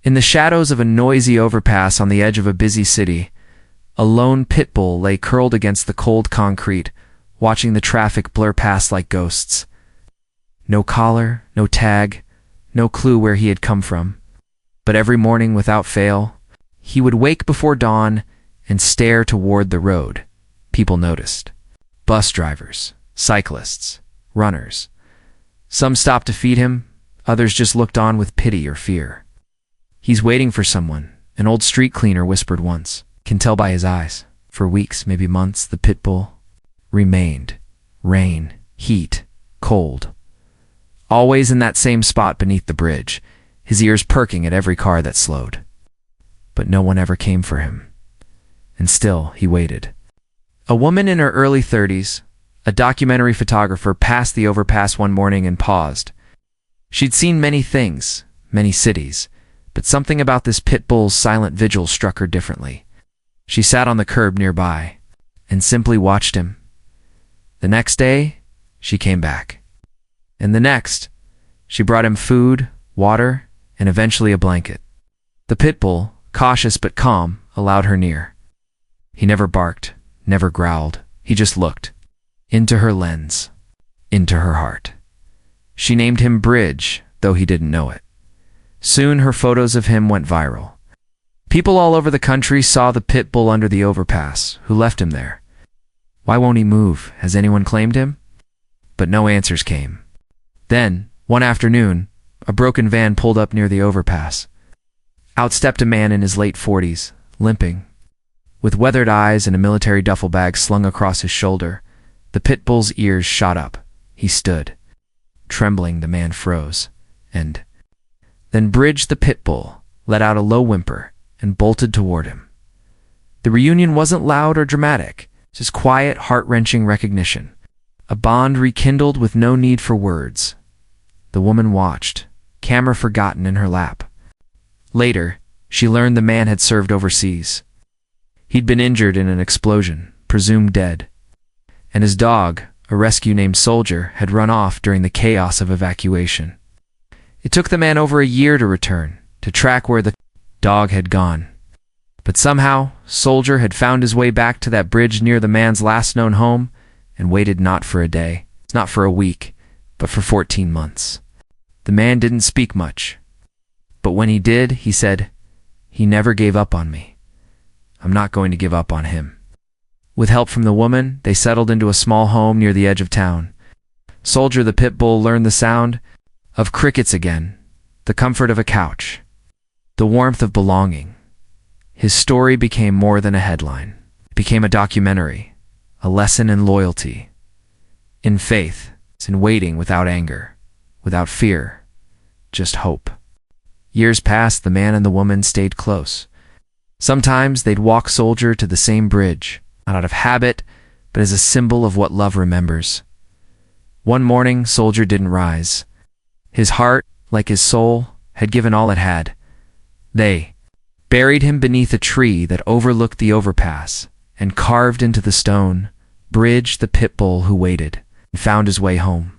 In the shadows of a noisy overpass on the edge of a busy city, a lone pit bull lay curled against the cold concrete, watching the traffic blur past like ghosts. No collar, no tag, no clue where he had come from. But every morning, without fail, he would wake before dawn and stare toward the road. People noticed. Bus drivers, cyclists, runners. Some stopped to feed him, others just looked on with pity or fear. "He's waiting for someone," an old street cleaner whispered once. "Can tell by his eyes." For weeks, maybe months, the pit bull remained. Rain, heat, cold. Always in that same spot beneath the bridge, his ears perking at every car that slowed. But no one ever came for him. And still, he waited. A woman in her early 30s, a documentary photographer, passed the overpass one morning and paused. She'd seen many things, many cities, but something about this pit bull's silent vigil struck her differently. She sat on the curb nearby and simply watched him. The next day, she came back. And the next, she brought him food, water, and eventually a blanket. The pit bull, cautious but calm, allowed her near. He never barked, never growled. He just looked. Into her lens. Into her heart. She named him Bridge, though he didn't know it. Soon her photos of him went viral. People all over the country saw the pit bull under the overpass. Who left him there? Why won't he move? Has anyone claimed him? But no answers came. Then, one afternoon, a broken van pulled up near the overpass. Out stepped a man in his late 40s, limping. With weathered eyes and a military duffel bag slung across his shoulder, the pit bull's ears shot up. He stood. Trembling, the man froze. And then Bridge the pit bull let out a low whimper and bolted toward him. The reunion wasn't loud or dramatic, just quiet, heart-wrenching recognition. A bond rekindled with no need for words. The woman watched, camera forgotten in her lap. Later, she learned the man had served overseas. He'd been injured in an explosion, presumed dead. And his dog, a rescue named Soldier, had run off during the chaos of evacuation. It took the man over a year to return, to track where the dog had gone. But somehow, Soldier had found his way back to that bridge near the man's last known home and waited not for a day, not for a week, but for 14 months. The man didn't speak much. But when he did, he said, "He never gave up on me. I'm not going to give up on him." With help from the woman, they settled into a small home near the edge of town. Soldier the pit bull learned the sound of crickets again, the comfort of a couch, the warmth of belonging. His story became more than a headline. It became a documentary, a lesson in loyalty, in faith, in waiting without anger, without fear, just hope. Years passed, the man and the woman stayed close. Sometimes they'd walk Soldier to the same bridge, not out of habit, but as a symbol of what love remembers. One morning, Soldier didn't rise. His heart, like his soul, had given all it had. They buried him beneath a tree that overlooked the overpass and carved into the stone, Bridge the pit bull who waited and found his way home.